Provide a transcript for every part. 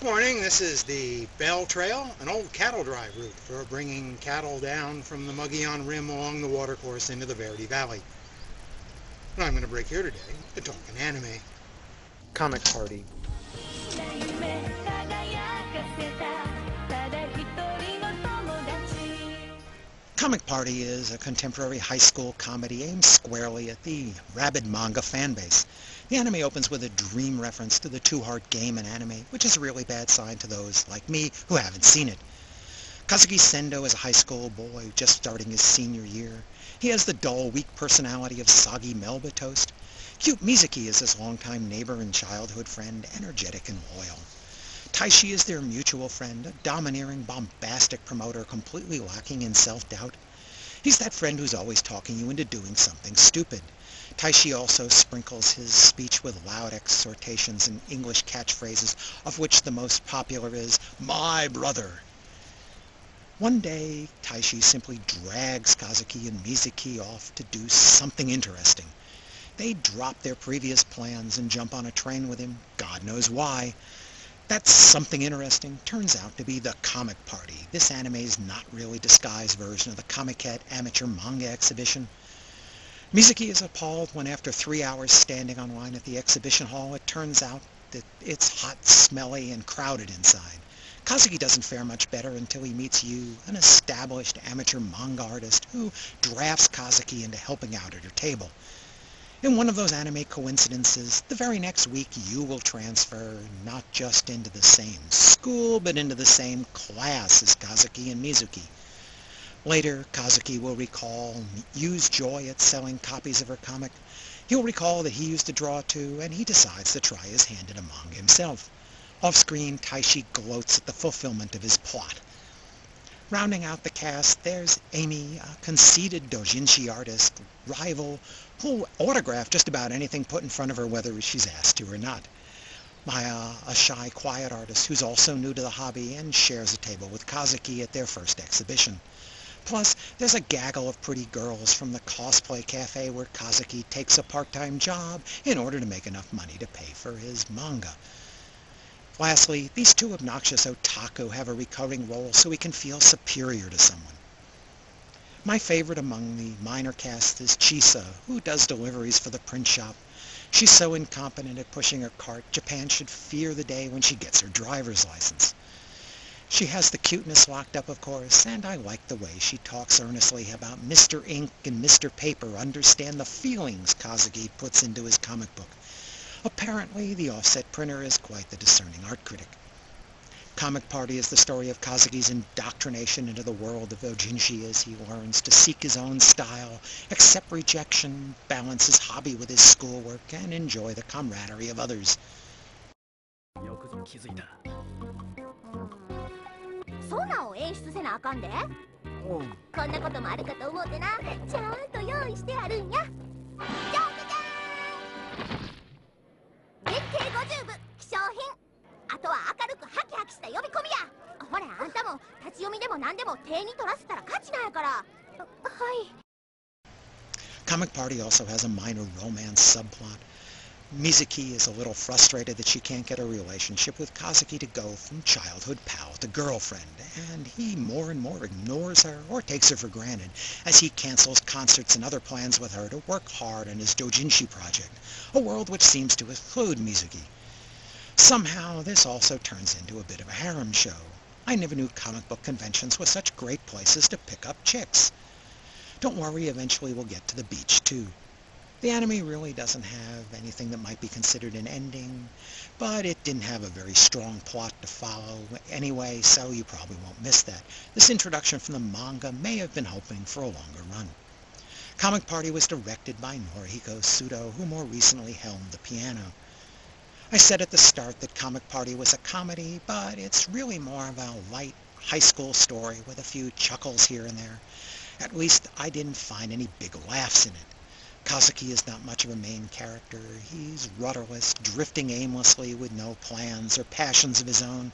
morning. This is the Bell Trail, an old cattle drive route for bringing cattle down from the Mogollon Rim along the watercourse into the Verdi Valley. And I'm going to break here today to talk an anime. Comic Party. Comic Party is a contemporary high school comedy aimed squarely at the rabid manga fanbase. The anime opens with a dream reference to the two-heart game in anime, which is a really bad sign to those like me who haven't seen it. Kazuki Sendo is a high school boy just starting his senior year. He has the dull, weak personality of soggy Melba toast. Cute Mizuki is his longtime neighbor and childhood friend, energetic and loyal. Taishi is their mutual friend, a domineering, bombastic promoter completely lacking in self-doubt. He's that friend who's always talking you into doing something stupid. Taishi also sprinkles his speech with loud exhortations and English catchphrases, of which the most popular is, "My brother." One day, Taishi simply drags Kazuki and Mizuki off to do something interesting. They drop their previous plans and jump on a train with him, God knows why. That something interesting turns out to be the Comic Party, this anime's not really disguised version of the Comic Cat amateur manga exhibition. Mizuki is appalled when after 3 hours standing on line at the exhibition hall, it turns out that it's hot, smelly, and crowded inside. Kazuki doesn't fare much better until he meets Yu, an established amateur manga artist who drafts Kazuki into helping out at her table. In one of those anime coincidences, the very next week Yu will transfer not just into the same school, but into the same class as Kazuki and Mizuki. Later, Kazuki will recall Yu's joy at selling copies of her comic. He'll recall that he used to draw too, and he decides to try his hand at a manga himself. Off-screen, Taishi gloats at the fulfillment of his plot. Rounding out the cast, there's Amy, a conceited doujinshi artist, rival, who'll autograph just about anything put in front of her whether she's asked to or not. Maya, a shy, quiet artist who's also new to the hobby and shares a table with Kazuki at their first exhibition. Plus, there's a gaggle of pretty girls from the cosplay cafe where Kazuki takes a part-time job in order to make enough money to pay for his manga. Lastly, these two obnoxious otaku have a recurring role so he can feel superior to someone. My favorite among the minor cast is Chisa, who does deliveries for the print shop. She's so incompetent at pushing her cart, Japan should fear the day when she gets her driver's license. She has the cuteness locked up, of course, and I like the way she talks earnestly about Mr. Ink and Mr. Paper understand the feelings Kazuki puts into his comic book. Apparently, the offset printer is quite the discerning art critic. Comic Party is the story of Kazuki's indoctrination into the world of doujinshi as he learns to seek his own style, accept rejection, balance his hobby with his schoolwork, and enjoy the camaraderie of others. ソナを演出せなあかんで。こんなこともあるかと思うてな、ちゃんと用意してあるんや。ジャンプジャーン。月経50部希少品。あとは明るくハキハキした呼び込みや。ほらあんたも立ち読みでも何でも手に取らせたら勝ちなんやから。はい。Comic Party also has a minor romance subplot. Mizuki is a little frustrated that she can't get a relationship with Kazuki to go from childhood pal to girlfriend, and he more and more ignores her or takes her for granted as he cancels concerts and other plans with her to work hard on his doujinshi project, a world which seems to exclude Mizuki. Somehow, this also turns into a bit of a harem show. I never knew comic book conventions were such great places to pick up chicks. Don't worry, eventually we'll get to the beach too. The anime really doesn't have anything that might be considered an ending, but it didn't have a very strong plot to follow anyway, so you probably won't miss that. This introduction from the manga may have been hoping for a longer run. Comic Party was directed by Norihiko Sudo, who more recently helmed the piano. I said at the start that Comic Party was a comedy, but it's really more of a light high school story with a few chuckles here and there. At least I didn't find any big laughs in it. Kazuki is not much of a main character. He's rudderless, drifting aimlessly with no plans or passions of his own.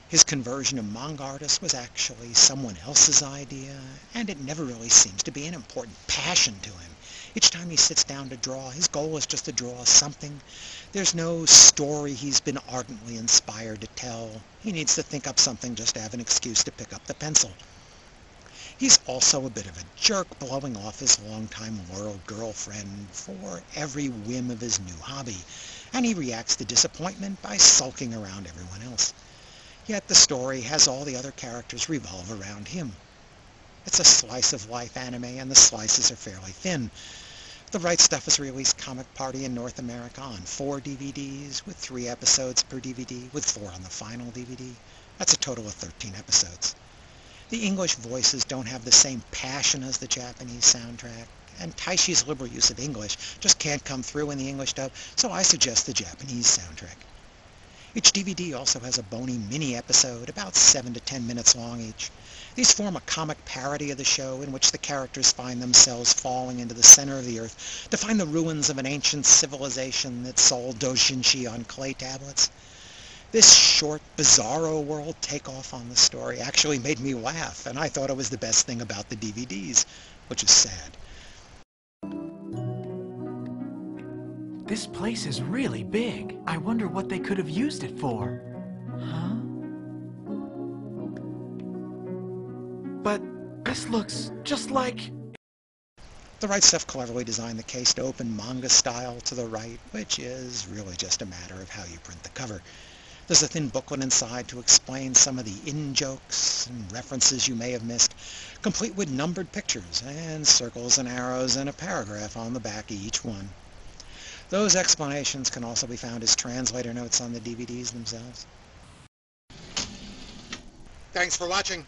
His conversion to manga artist was actually someone else's idea, and it never really seems to be an important passion to him. Each time he sits down to draw, his goal is just to draw something. There's no story he's been ardently inspired to tell. He needs to think up something just to have an excuse to pick up the pencil. He's also a bit of a jerk, blowing off his longtime loyal girlfriend for every whim of his new hobby, and he reacts to disappointment by sulking around everyone else. Yet the story has all the other characters revolve around him. It's a slice-of-life anime, and the slices are fairly thin. The Right Stuff has released Comic Party in North America on 4 DVDs, with 3 episodes per DVD, with 4 on the final DVD. That's a total of 13 episodes. The English voices don't have the same passion as the Japanese soundtrack, and Taishi's liberal use of English just can't come through in the English dub, so I suggest the Japanese soundtrack. Each DVD also has a bony mini-episode, about 7 to 10 minutes long each. These form a comic parody of the show in which the characters find themselves falling into the center of the earth to find the ruins of an ancient civilization that sold doshinshi on clay tablets. This short, bizarro world takeoff on the story actually made me laugh, and I thought it was the best thing about the DVDs, which is sad. This place is really big. I wonder what they could have used it for. Huh? But this looks just like... The Right Stuff cleverly designed the case to open manga style to the right, which is really just a matter of how you print the cover. There's a thin booklet inside to explain some of the in-jokes and references you may have missed, complete with numbered pictures and circles and arrows and a paragraph on the back of each one. Those explanations can also be found as translator notes on the DVDs themselves. Thanks for watching.